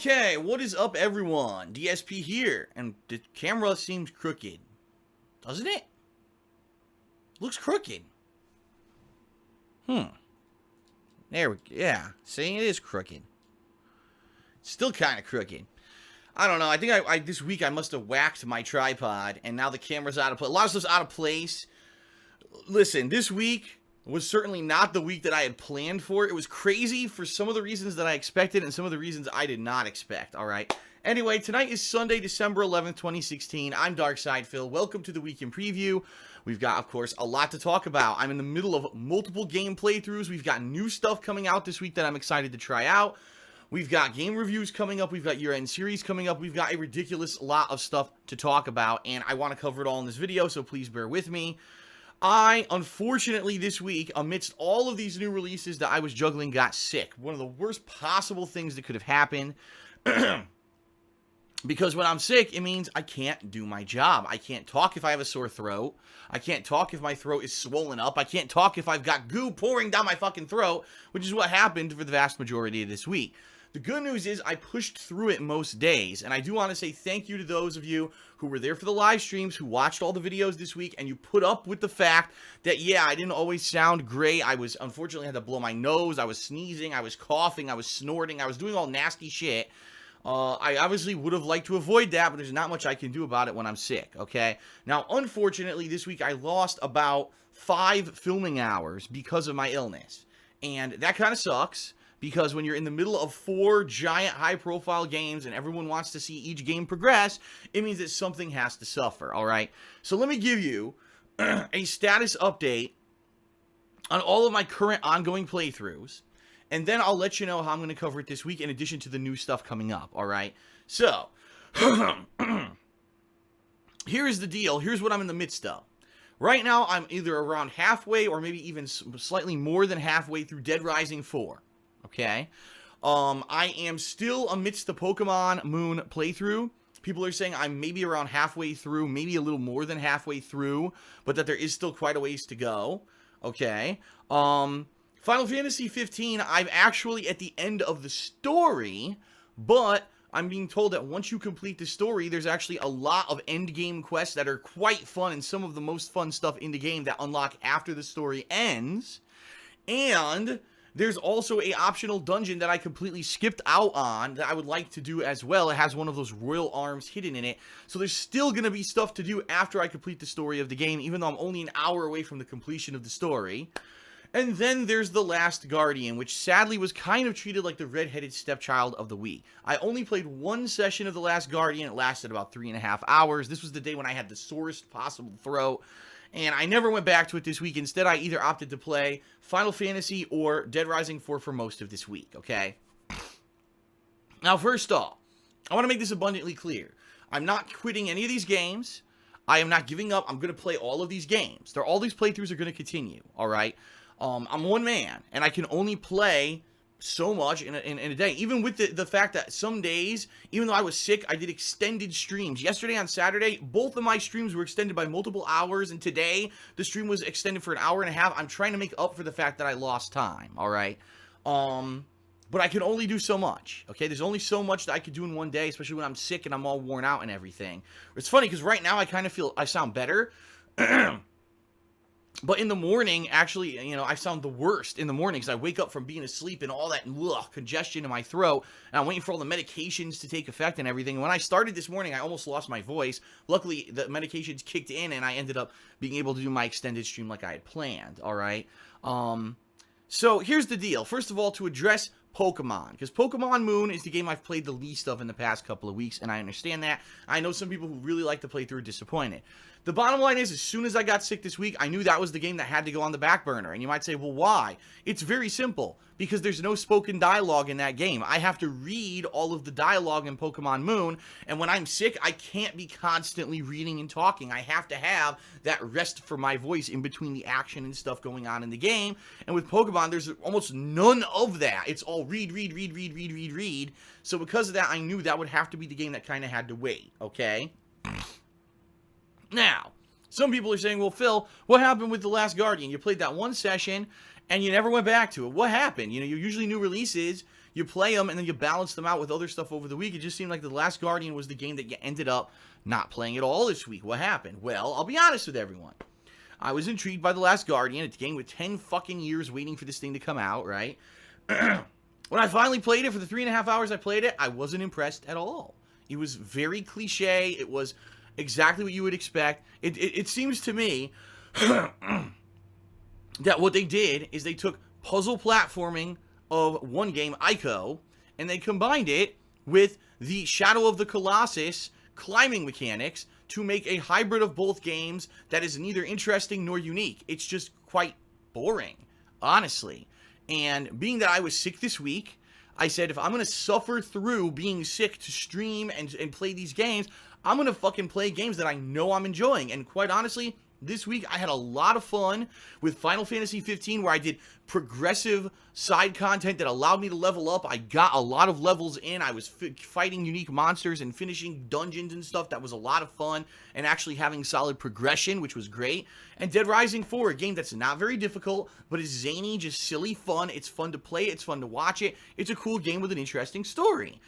Okay, what is up, everyone? DSP here, and the camera seems crooked, doesn't it? Looks crooked. There we go. Yeah, see, it is crooked. Still kind of crooked. I don't know. I think I this week I must have whacked my tripod, and now the camera's out of place. A lot of stuff's out of place. Listen, this week was certainly not the week that I had planned for. It was crazy for some of the reasons that I expected and some of the reasons I did not expect, all right? Anyway, tonight is Sunday, December 11th, 2016. I'm Darkside Phil. Welcome to the Week in Preview. We've got, of course, a lot to talk about. I'm in the middle of multiple game playthroughs. We've got new stuff coming out this week that I'm excited to try out. We've got game reviews coming up. We've got year-end series coming up. We've got a ridiculous lot of stuff to talk about, and I want to cover it all in this video, so please bear with me. Unfortunately, this week, amidst all of these new releases that I was juggling, got sick. One of the worst possible things that could have happened. Because when I'm sick, it means I can't do my job. I can't talk if I have a sore throat. I can't talk if my throat is swollen up. I can't talk if I've got goo pouring down my fucking throat, which is what happened for the vast majority of this week. The good news is I pushed through it most days, and I do want to say thank you to those of you who were there for the live streams, who watched all the videos this week, and you put up with the fact that, yeah, I didn't always sound great. I was, unfortunately, had to blow my nose. I was sneezing. I was coughing. I was snorting. I was doing all nasty shit. I obviously would have liked to avoid that, but there's not much I can do about it when I'm sick, okay? Now, unfortunately, this week I lost about 5 filming hours because of my illness, and that kind of sucks. Because when you're in the middle of 4 giant high-profile games and everyone wants to see each game progress, it means that something has to suffer, all right? So let me give you a status update on all of my current ongoing playthroughs, and then I'll let you know how I'm going to cover it this week in addition to the new stuff coming up, all right? So, here's the deal. Here's what I'm in the midst of. Right now, I'm either around halfway or maybe even slightly more than halfway through Dead Rising 4. Okay, I am still amidst the Pokemon Moon playthrough. People are saying I'm maybe around halfway through, maybe a little more than halfway through, but that there is still quite a ways to go. Okay, Final Fantasy 15, I'm actually at the end of the story, but I'm being told that once you complete the story, there's actually a lot of end game quests that are quite fun and some of the most fun stuff in the game that unlock after the story ends. And there's also a optional dungeon that I completely skipped out on that I would like to do as well. It has one of those royal arms hidden in it. So there's still going to be stuff to do after I complete the story of the game, even though I'm only an hour away from the completion of the story. And then there's The Last Guardian, which sadly was kind of treated like the redheaded stepchild of the week. I only played one session of The Last Guardian. It lasted about 3.5 hours. This was the day when I had the sorest possible throat. And I never went back to it this week. Instead, I either opted to play Final Fantasy or Dead Rising 4 for most of this week, okay? Now, first off, I want to make this abundantly clear. I'm not quitting any of these games. I am not giving up. I'm going to play all of these games. All these playthroughs are going to continue, all right? I'm one man, and I can only play so much in a day, even with the fact that some days, even though I was sick, I did extended streams. Yesterday on Saturday, both of my streams were extended by multiple hours, and today the stream was extended for 1.5 hours. I'm trying to make up for the fact that I lost time, all right? But I can only do so much, okay? There's only so much that I could do in one day, especially when I'm sick and I'm all worn out and everything. It's funny, because right now I kind of feel I sound better. But in the morning, actually, you know, I sound the worst in the morning because I wake up from being asleep and all that congestion in my throat, and I'm waiting for all the medications to take effect and everything. And when I started this morning, I almost lost my voice. Luckily, the medications kicked in, and I ended up being able to do my extended stream like I had planned, all right? So here's the deal. First of all, to address Pokemon, because Pokemon Moon is the game I've played the least of in the past couple of weeks, and I understand that. I know some people who really like to play through are disappointed. The bottom line is, as soon as I got sick this week, I knew that was the game that had to go on the back burner. And you might say, well, why? It's very simple. Because there's no spoken dialogue in that game. I have to read all of the dialogue in Pokemon Moon. And when I'm sick, I can't be constantly reading and talking. I have to have that rest for my voice in between the action and stuff going on in the game. And with Pokemon, there's almost none of that. It's all read. So because of that, I knew that would have to be the game that kind of had to wait. Okay? Now, some people are saying, well, Phil, what happened with The Last Guardian? You played that one session, and you never went back to it. What happened? You know, you're usually new releases. you play them and then you balance them out with other stuff over the week. It just seemed like The Last Guardian was the game that you ended up not playing at all this week. What happened? Well, I'll be honest with everyone. I was intrigued by The Last Guardian. It's a game with 10 fucking years waiting for this thing to come out, right? When I finally played it, for the 3.5 hours I played it, I wasn't impressed at all. It was very cliche. It was exactly what you would expect. It seems to me that what they did is they took puzzle platforming of one game, Ico, and they combined it with the Shadow of the Colossus climbing mechanics to make a hybrid of both games that is neither interesting nor unique. It's just quite boring, honestly. And being that I was sick this week, I said, if I'm going to suffer through being sick to stream and play these games, I'm going to fucking play games that I know I'm enjoying. And quite honestly, this week I had a lot of fun with Final Fantasy 15, where I did progressive side content that allowed me to level up. I got a lot of levels in. I was fighting unique monsters and finishing dungeons and stuff. That was a lot of fun, and actually having solid progression, which was great. And Dead Rising 4, a game that's not very difficult, but is zany, just silly fun. It's fun to play. It's fun to watch it. It's a cool game with an interesting story.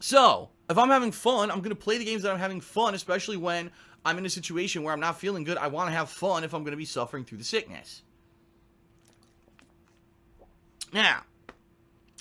So, if I'm having fun, I'm going to play the games that I'm having fun, especially when I'm in a situation where I'm not feeling good. I want to have fun if I'm going to be suffering through the sickness. Now,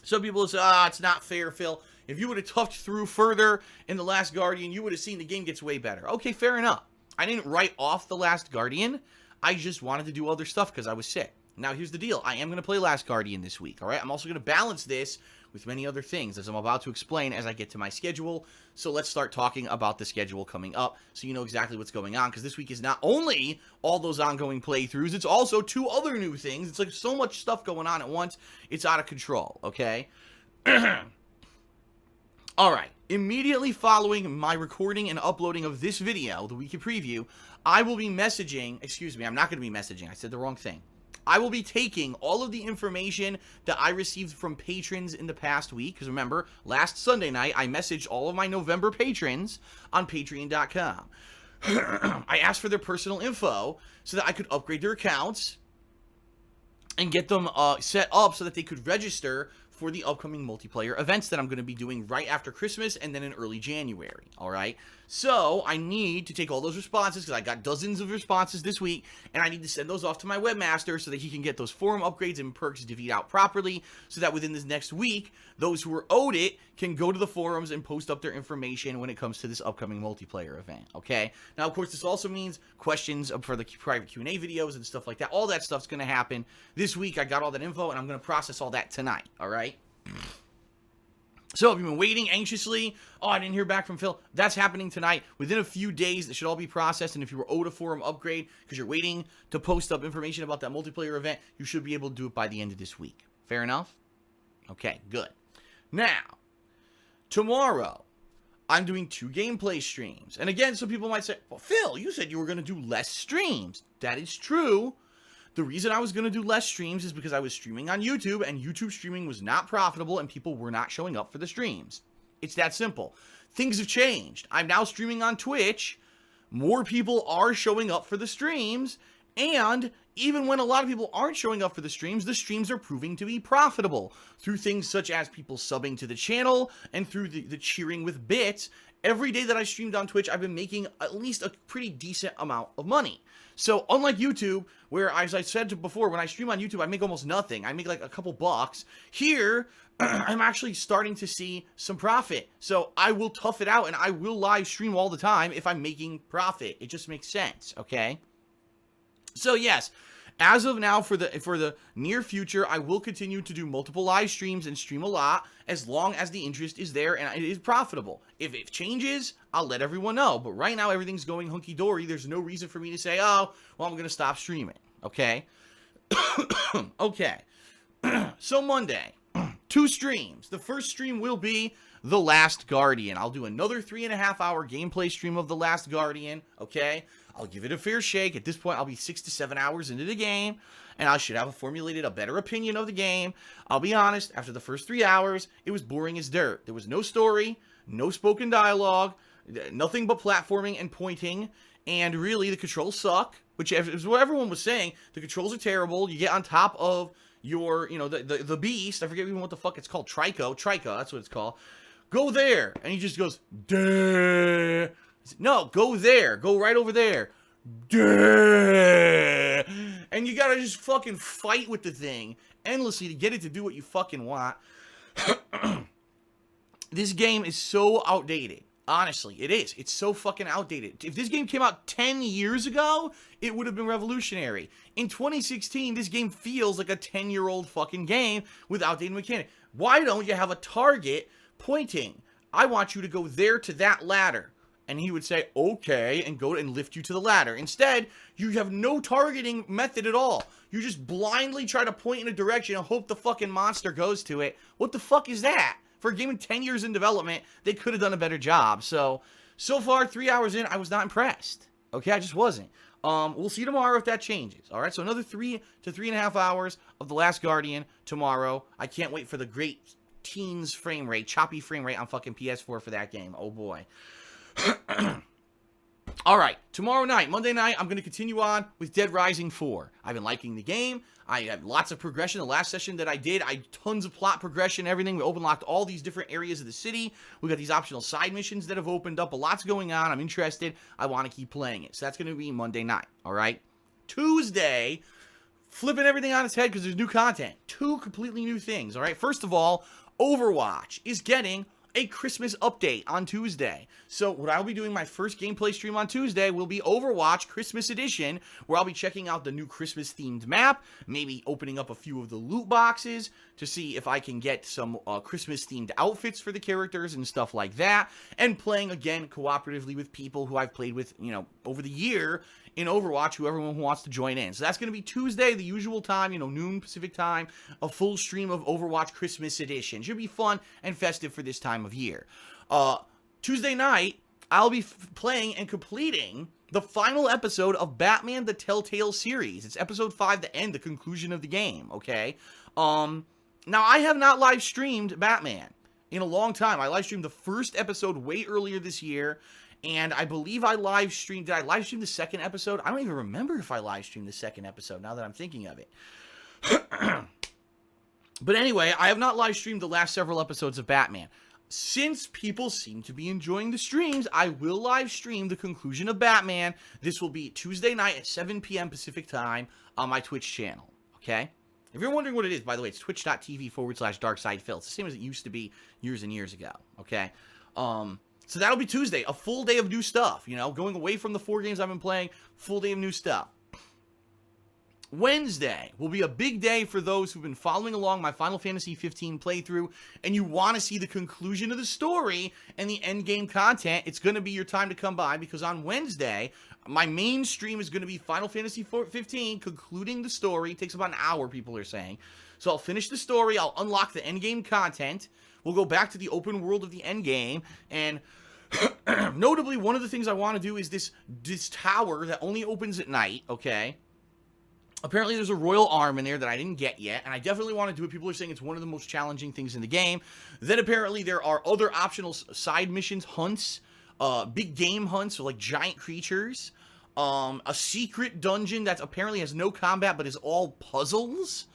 some people will say, it's not fair, Phil. If you would have toughed through further in The Last Guardian, you would have seen the game gets way better. Okay, fair enough. I didn't write off The Last Guardian. I just wanted to do other stuff because I was sick. Now, here's the deal. I am going to play Last Guardian this week, all right? I'm also going to balance this with many other things, as I'm about to explain as I get to my schedule. So let's start talking about the schedule coming up so you know exactly what's going on, because this week is not only all those ongoing playthroughs, it's also 2 other new things. It's like so much stuff going on at once, it's out of control, okay? Alright, immediately following my recording and uploading of this video, the weekly preview, I will be messaging, excuse me, I'm not going to be messaging, I said the wrong thing. I will be taking all of the information that I received from patrons in the past week, because remember, last Sunday night, I messaged all of my November patrons on Patreon.com. I asked for their personal info so that I could upgrade their accounts and get them set up so that they could register for the upcoming multiplayer events that I'm going to be doing right after Christmas and then in early January, alright? So, I need to take all those responses, because I got dozens of responses this week, and I need to send those off to my webmaster so that he can get those forum upgrades and perks divvied out properly, so that within this next week, those who are owed it can go to the forums and post up their information when it comes to this upcoming multiplayer event, okay? Now, of course, this also means questions for the private Q&A videos and stuff like that. All that stuff's going to happen this week. I got all that info, and I'm going to process all that tonight, alright? So, if you've been waiting anxiously, I didn't hear back from Phil, that's happening tonight. Within a few days, it should all be processed, and if you were owed a forum upgrade because you're waiting to post up information about that multiplayer event, you should be able to do it by the end of this week. Fair enough? Okay, good. Now, tomorrow, I'm doing 2 gameplay streams. And again, some people might say, well, Phil, you said you were going to do less streams. That is true. The reason I was going to do less streams is because I was streaming on YouTube, and YouTube streaming was not profitable, and people were not showing up for the streams. It's that simple. Things have changed. I'm now streaming on Twitch. More people are showing up for the streams, and even when a lot of people aren't showing up for the streams are proving to be profitable through things such as people subbing to the channel and through the cheering with bits. Every day that I streamed on Twitch, I've been making at least a pretty decent amount of money. So, unlike YouTube, where, as I said before, when I stream on YouTube, I make almost nothing. I make like a couple bucks. Here, I'm actually starting to see some profit. So, I will tough it out, and I will live stream all the time if I'm making profit. It just makes sense, okay? So, yes, as of now, for the near future, I will continue to do multiple live streams and stream a lot, as long as the interest is there and it is profitable. If it changes, I'll let everyone know. But right now, everything's going hunky-dory. There's no reason for me to say, oh, well, I'm going to stop streaming. Okay? Okay. So Monday, 2 streams. The first stream will be The Last Guardian. I'll do another 3.5-hour gameplay stream of The Last Guardian. Okay? I'll give it a fair shake. At this point, I'll be 6 to 7 hours into the game, and I should have formulated a better opinion of the game. I'll be honest, after the first 3 hours, it was boring as dirt. There was no story, no spoken dialogue, nothing but platforming and pointing, and really, the controls suck, which is what everyone was saying. The controls are terrible. You get on top of your, the beast, I forget even what the fuck it's called, Trico, that's what it's called. Go there. And he just goes, duh. No, go there. Go right over there. Duh. And you gotta just fucking fight with the thing endlessly to get it to do what you fucking want. This game is so outdated. Honestly, it is. It's so fucking outdated. If this game came out 10 years ago, it would have been revolutionary. In 2016, this game feels like a 10-year-old fucking game with outdated mechanics. Why don't you have a target pointing? I want you to go there to that ladder. And he would say, okay, and go and lift you to the ladder. Instead, you have no targeting method at all. You just blindly try to point in a direction and hope the fucking monster goes to it. What the fuck is that? For a game with 10 years in development, they could have done a better job. So far, 3 hours in, I was not impressed. Okay, I just wasn't. We'll see tomorrow if that changes. All right, so another 3 to 3.5 hours of The Last Guardian tomorrow. I can't wait for the great teens frame rate, choppy frame rate on fucking PS4 for that game. Oh, boy. All right, tomorrow night, Monday night, I'm going to continue on with Dead Rising 4. I've been liking the game. I have lots of progression. The last session that I did, tons of plot progression, everything. We open-locked all these different areas of the city. We got these optional side missions that have opened up. A lot's going on. I'm interested. I want to keep playing it. So that's going to be Monday night, all right? Tuesday, flipping everything on its head because there's new content. 2 completely new things, all right? First of all, Overwatch is getting a Christmas update on Tuesday. So what I'll be doing, my first gameplay stream on Tuesday will be Overwatch Christmas Edition, where I'll be checking out the new Christmas themed map, maybe opening up a few of the loot boxes to see if I can get some Christmas themed outfits for the characters and stuff like that, and playing again cooperatively with people who I've played with, over the year in Overwatch, everyone who wants to join in. So that's going to be Tuesday, the usual time, noon Pacific time, a full stream of Overwatch Christmas Edition. Should be fun and festive for this time of year. Tuesday night, I'll be playing and completing the final episode of Batman the Telltale series. It's episode 5, the end, the conclusion of the game, okay? Now, I have not live streamed Batman in a long time. I live streamed the first episode way earlier this year. And I believe I live streamed. Did I live stream the second episode? I don't even remember if I live streamed the second episode now that I'm thinking of it. But anyway, I have not live streamed the last several episodes of Batman. Since people seem to be enjoying the streams, I will live stream the conclusion of Batman. This will be Tuesday night at 7 p.m. Pacific time on my Twitch channel. Okay? If you're wondering what it is, by the way, it's twitch.tv/DarkSidePhil. It's the same as it used to be years and years ago. Okay? So that'll be Tuesday, a full day of new stuff, going away from the 4 games I've been playing, full day of new stuff. Wednesday will be a big day for those who've been following along my Final Fantasy 15 playthrough, and you want to see the conclusion of the story and the endgame content. It's going to be your time to come by, because on Wednesday, my main stream is going to be Final Fantasy 15, concluding the story. It takes about an hour, people are saying. So I'll finish the story, I'll unlock the endgame content, we'll go back to the open world of the endgame, and notably, one of the things I want to do is this tower that only opens at night, okay? Apparently, there's a royal arm in there that I didn't get yet, and I definitely want to do it. People are saying it's one of the most challenging things in the game. Then, apparently, there are other optional side missions, hunts, big game hunts, so like giant creatures, a secret dungeon that apparently has no combat but is all puzzles.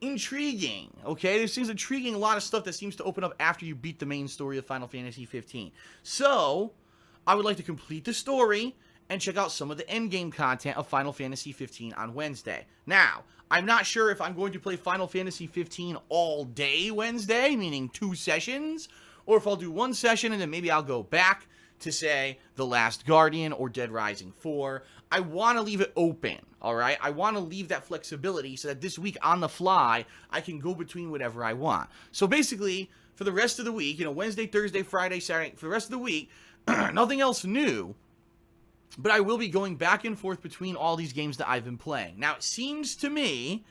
Intriguing, okay? This seems intriguing, a lot of stuff that seems to open up after you beat the main story of Final Fantasy 15. So, I would like to complete the story and check out some of the endgame content of Final Fantasy 15 on Wednesday. Now, I'm not sure if I'm going to play Final Fantasy 15 all day Wednesday, meaning 2 sessions, or if I'll do 1 session and then maybe I'll go back to, say, The Last Guardian or Dead Rising 4. I want to leave it open, all right? I want to leave that flexibility so that this week on the fly, I can go between whatever I want. So basically, for the rest of the week, Wednesday, Thursday, Friday, Saturday, for the rest of the week, nothing else new, but I will be going back and forth between all these games that I've been playing. Now, it seems to me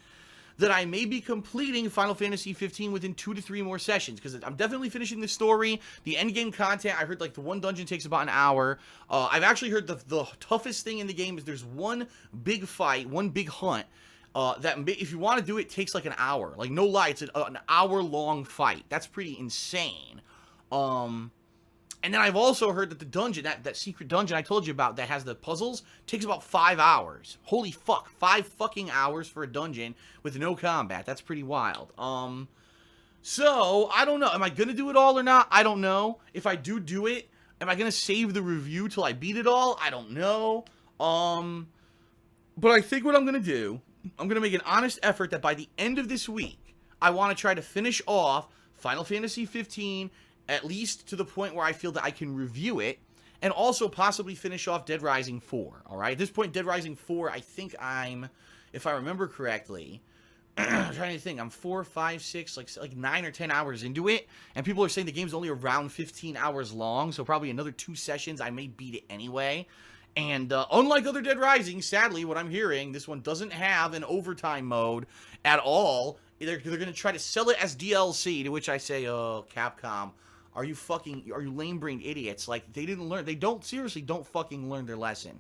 that I may be completing Final Fantasy 15 within 2 to 3 more sessions, because I'm definitely finishing the story. The endgame content, I heard like the one dungeon takes about an hour. I've actually heard the toughest thing in the game is there's one big fight, one big hunt, that if you want to do it, takes like an hour. Like, no lie, it's an hour-long fight. That's pretty insane. And then I've also heard that the dungeon, that secret dungeon I told you about that has the puzzles, takes about 5 hours. Holy fuck, 5 fucking hours for a dungeon with no combat. That's pretty wild. So, I don't know. Am I going to do it all or not? I don't know. If I do it, am I going to save the review till I beat it all? I don't know. But I think what I'm going to do, I'm going to make an honest effort that by the end of this week, I want to try to finish off Final Fantasy 15, at least to the point where I feel that I can review it, and also possibly finish off Dead Rising 4, alright? At this point, Dead Rising 4, I think I'm, if I remember correctly, I'm trying to think, I'm 4, 5, 6, like 9 or 10 hours into it, and people are saying the game's only around 15 hours long, so probably another 2 sessions, I may beat it anyway. And unlike other Dead Rising, sadly, what I'm hearing, this one doesn't have an overtime mode at all. They're going to try to sell it as DLC, to which I say, oh, Capcom, are you lame-brained idiots? Like, they didn't learn, seriously don't fucking learn their lesson.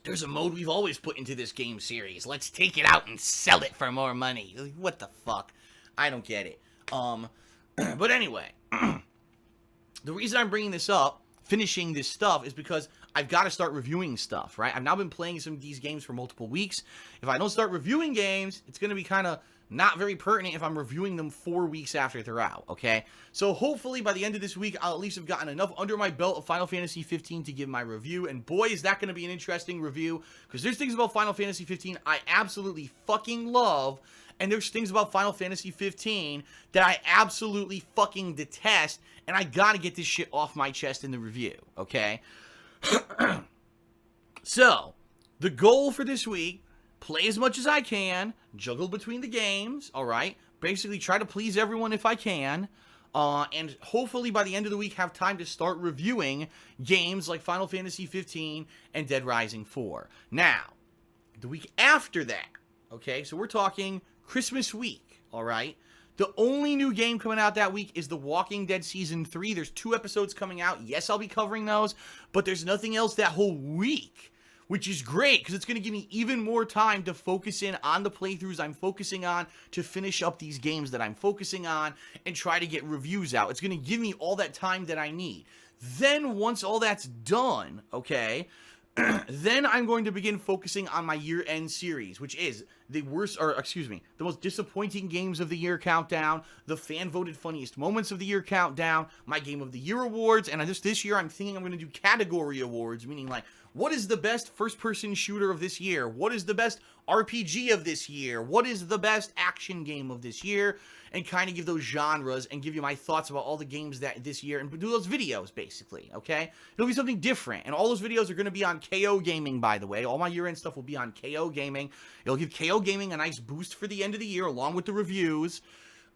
There's a mode we've always put into this game series. Let's take it out and sell it for more money. Like, what the fuck? I don't get it. But anyway, the reason I'm bringing this up, finishing this stuff, is because I've got to start reviewing stuff, right? I've now been playing some of these games for multiple weeks. If I don't start reviewing games, it's going to be kind of not very pertinent if I'm reviewing them 4 weeks after they're out, okay? So hopefully by the end of this week, I'll at least have gotten enough under my belt of Final Fantasy 15 to give my review, and boy, is that going to be an interesting review, because there's things about Final Fantasy 15 I absolutely fucking love, and there's things about Final Fantasy 15 that I absolutely fucking detest, and I gotta get this shit off my chest in the review, okay? So, the goal for this week, play as much as I can, juggle between the games, alright? Basically, try to please everyone if I can, and hopefully by the end of the week have time to start reviewing games like Final Fantasy 15 and Dead Rising 4. Now, the week after that, okay, so we're talking Christmas week, alright? The only new game coming out that week is The Walking Dead Season 3. There's 2 episodes coming out. Yes, I'll be covering those, but there's nothing else that whole week, which is great, because it's going to give me even more time to focus in on the playthroughs I'm focusing on, to finish up these games that I'm focusing on, and try to get reviews out. It's going to give me all that time that I need. Then, once all that's done, okay, then I'm going to begin focusing on my year-end series, which is the most disappointing games of the year countdown, the fan-voted funniest moments of the year countdown, my Game of the Year awards, and this year I'm thinking I'm going to do category awards, meaning like, what is the best first-person shooter of this year? What is the best RPG of this year? What is the best action game of this year? And kind of give those genres and give you my thoughts about all the games that this year, and do those videos, basically, okay? It'll be something different, and all those videos are going to be on KO Gaming, by the way. All my year-end stuff will be on KO Gaming. It'll give KO Gaming a nice boost for the end of the year, along with the reviews.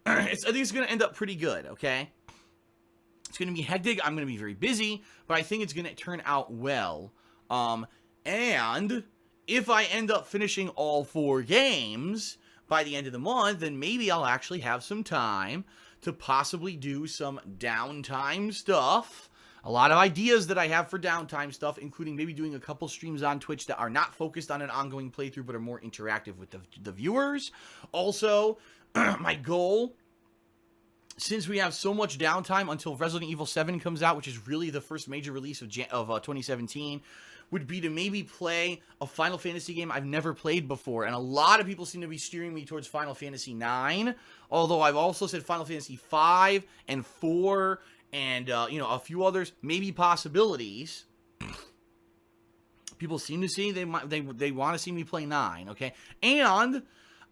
I think it's going to end up pretty good, okay? It's going to be hectic. I'm going to be very busy, but I think it's going to turn out well. And if I end up finishing all 4 games by the end of the month, then maybe I'll actually have some time to possibly do some downtime stuff. A lot of ideas that I have for downtime stuff, including maybe doing a couple streams on Twitch that are not focused on an ongoing playthrough, but are more interactive with the viewers. Also, my goal, since we have so much downtime until Resident Evil 7 comes out, which is really the first major release of 2017, would be to maybe play a Final Fantasy game I've never played before. And a lot of people seem to be steering me towards Final Fantasy 9, although I've also said Final Fantasy 5 and 4 and, a few others, maybe possibilities. People seem to see they want to see me play 9, okay? And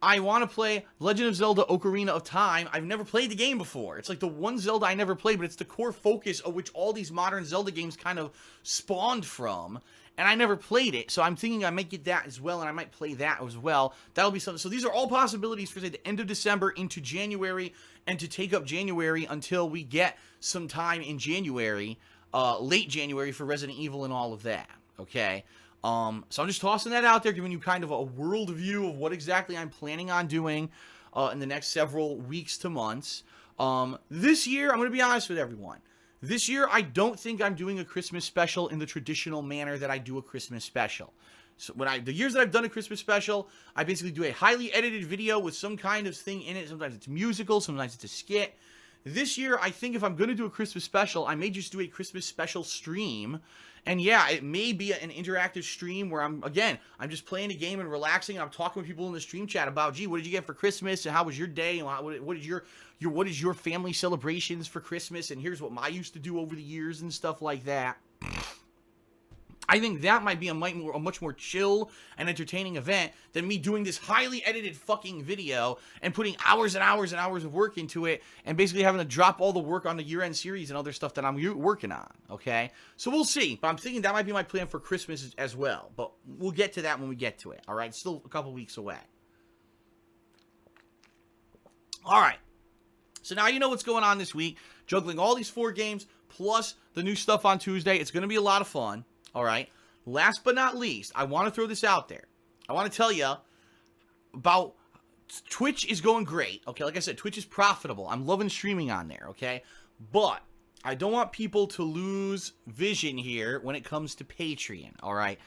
I want to play Legend of Zelda Ocarina of Time. I've never played the game before. It's like the one Zelda I never played, but it's the core focus of which all these modern Zelda games kind of spawned from. And I never played it, so I'm thinking I might get that as well, and I might play that as well. That'll be something. So these are all possibilities for, say, the end of December into January, and to take up January until we get some time in January, late January, for Resident Evil and all of that, okay? So I'm just tossing that out there, giving you kind of a world view of what exactly I'm planning on doing in the next several weeks to months. This year, I'm going to be honest with everyone. This year, I don't think I'm doing a Christmas special in the traditional manner that I do a Christmas special. So the years that I've done a Christmas special, I basically do a highly edited video with some kind of thing in it. Sometimes it's musical, sometimes it's a skit. This year, I think if I'm going to do a Christmas special, I may just do a Christmas special stream. And yeah, it may be an interactive stream where I'm just playing a game and relaxing. And I'm talking with people in the stream chat about, gee, what did you get for Christmas? And how was your day? And what is your family celebrations for Christmas? And here's what I used to do over the years and stuff like that. I think that might be a much more chill and entertaining event than me doing this highly edited fucking video and putting hours and hours and hours of work into it and basically having to drop all the work on the year-end series and other stuff that I'm working on, okay? So we'll see, but I'm thinking that might be my plan for Christmas as well, but we'll get to that when we get to it, all right? It's still a couple weeks away. All right, so now you know what's going on this week, juggling all these 4 games plus the new stuff on Tuesday. It's going to be a lot of fun. All right. Last but not least, I want to throw this out there. I want to tell you about Twitch is going great. Okay. Like I said, Twitch is profitable. I'm loving streaming on there. Okay. But I don't want people to lose vision here when it comes to Patreon. All right.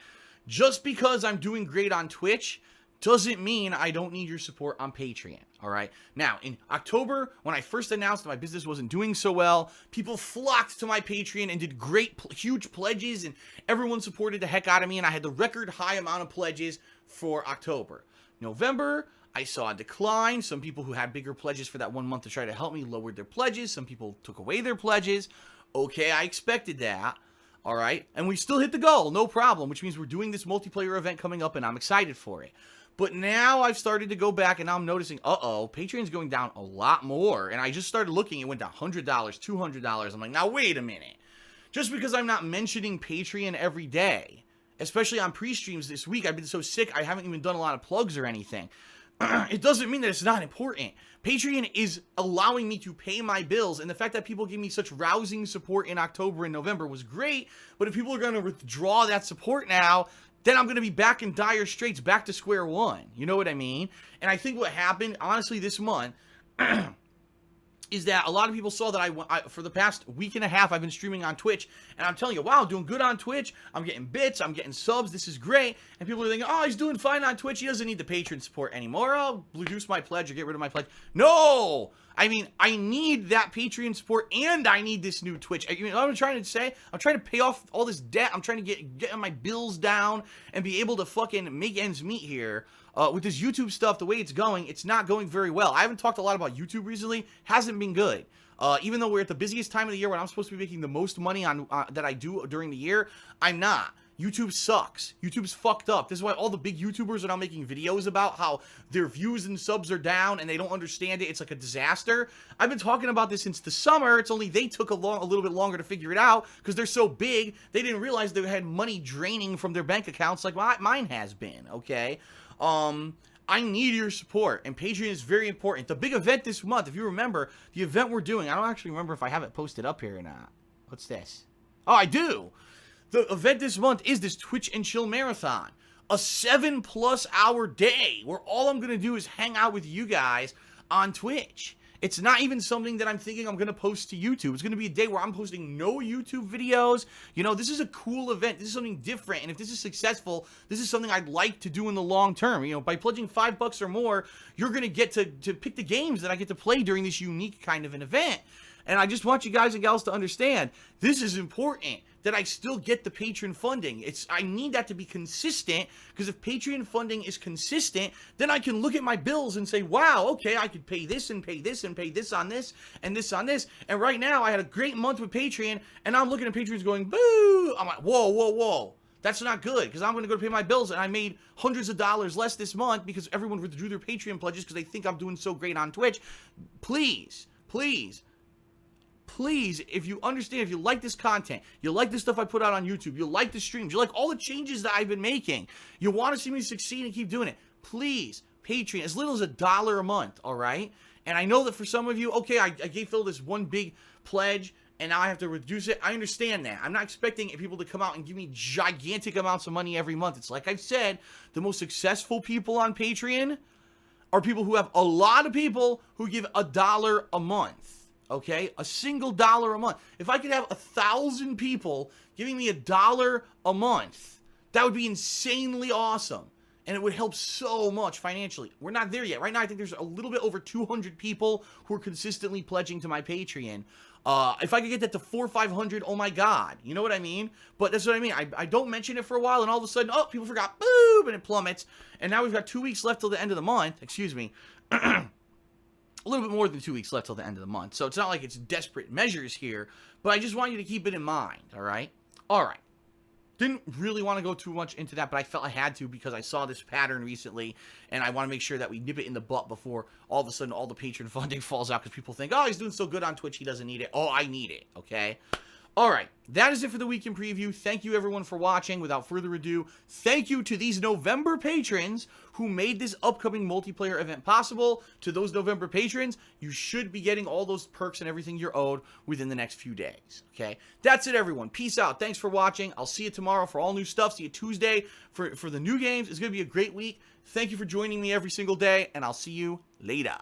Just because I'm doing great on Twitch doesn't mean I don't need your support on Patreon, all right? Now, in October, when I first announced that my business wasn't doing so well, people flocked to my Patreon and did great, huge pledges, and everyone supported the heck out of me, and I had the record high amount of pledges for October. November, I saw a decline. Some people who had bigger pledges for that 1 month to try to help me lowered their pledges. Some people took away their pledges. Okay, I expected that. All right, and we still hit the goal, no problem, which means we're doing this multiplayer event coming up, and I'm excited for it. But now I've started to go back, and now I'm noticing, Patreon's going down a lot more. And I just started looking, it went down $100, $200. I'm like, now wait a minute. Just because I'm not mentioning Patreon every day, especially on pre-streams this week, I've been so sick, I haven't even done a lot of plugs or anything. It doesn't mean that it's not important. Patreon is allowing me to pay my bills, and the fact that people give me such rousing support in October and November was great, but if people are going to withdraw that support now, then I'm going to be back in dire straits, back to square one. You know what I mean? And I think what happened, honestly, this month, is that a lot of people saw that I for the past week and a half, I've been streaming on Twitch, and I'm telling you, wow, doing good on Twitch, I'm getting bits, I'm getting subs, this is great, and people are thinking, oh, he's doing fine on Twitch, he doesn't need the patron support anymore, I'll reduce my pledge or get rid of my pledge. No! I mean, I need that Patreon support, and I need this new Twitch. You know what I'm trying to say? I'm trying to pay off all this debt, I'm trying to get my bills down, and be able to fucking make ends meet here. With this YouTube stuff, the way it's going, it's not going very well. I haven't talked a lot about YouTube recently. Hasn't been good. Even though we're at the busiest time of the year when I'm supposed to be making the most money on that I do during the year, I'm not. YouTube sucks. YouTube's fucked up. This is why all the big YouTubers are now making videos about how their views and subs are down and they don't understand it. It's like a disaster. I've been talking about this since the summer. It's only they took a little bit longer to figure it out because they're so big. They didn't realize they had money draining from their bank accounts like mine has been, okay? I need your support, and Patreon is very important. The big event this month, if you remember, the event we're doing, I don't actually remember if I have it posted up here or not. What's this? Oh, I do! The event this month is this Twitch and Chill Marathon. A 7+ hour day where all I'm going to do is hang out with you guys on Twitch. It's not even something that I'm thinking I'm going to post to YouTube. It's going to be a day where I'm posting no YouTube videos. You know, this is a cool event. This is something different. And if this is successful, this is something I'd like to do in the long term. You know, by pledging $5 or more, you're going to get to pick the games that I get to play during this unique kind of an event. And I just want you guys and gals to understand, this is important, that I still get the Patreon funding. I need that to be consistent, because if Patreon funding is consistent, then I can look at my bills and say, wow, okay, I could pay this and pay this and pay this on this and this on this. And right now, I had a great month with Patreon, and I'm looking at Patreons going, boo! I'm like, whoa, whoa, whoa. That's not good, because I'm going to go to pay my bills, and I made hundreds of dollars less this month because everyone withdrew their Patreon pledges because they think I'm doing so great on Twitch. Please, please, please, if you understand, if you like this content, you like the stuff I put out on YouTube, you like the streams, you like all the changes that I've been making, you want to see me succeed and keep doing it, please, Patreon, as little as $1 a month, all right? And I know that for some of you, okay, I gave Phil this one big pledge, and now I have to reduce it. I understand that. I'm not expecting people to come out and give me gigantic amounts of money every month. It's like I've said, the most successful people on Patreon are people who have a lot of people who give $1 a month. Okay, a single $1 a month. If I could have 1,000 people giving me $1 a month, that would be insanely awesome. And it would help so much financially. We're not there yet. Right now, I think there's a little bit over 200 people who are consistently pledging to my Patreon. If I could get that to 400 or 500, oh my God. You know what I mean? But that's what I mean. I don't mention it for a while, and all of a sudden, oh, people forgot. Boom! And it plummets. And now we've got 2 weeks left till the end of the month. Excuse me. A little bit more than 2 weeks left till the end of the month. So it's not like it's desperate measures here. But I just want you to keep it in mind, all right? All right. Didn't really want to go too much into that, but I felt I had to because I saw this pattern recently, and I want to make sure that we nip it in the butt before all of a sudden all the patron funding falls out because people think, oh, he's doing so good on Twitch, he doesn't need it. Oh, I need it, okay? All right, that is it for the weekend preview. Thank you, everyone, for watching. Without further ado, thank you to these November patrons who made this upcoming multiplayer event possible. To those November patrons, you should be getting all those perks and everything you're owed within the next few days, okay? That's it, everyone. Peace out. Thanks for watching. I'll see you tomorrow for all new stuff. See you Tuesday for the new games. It's going to be a great week. Thank you for joining me every single day, and I'll see you later.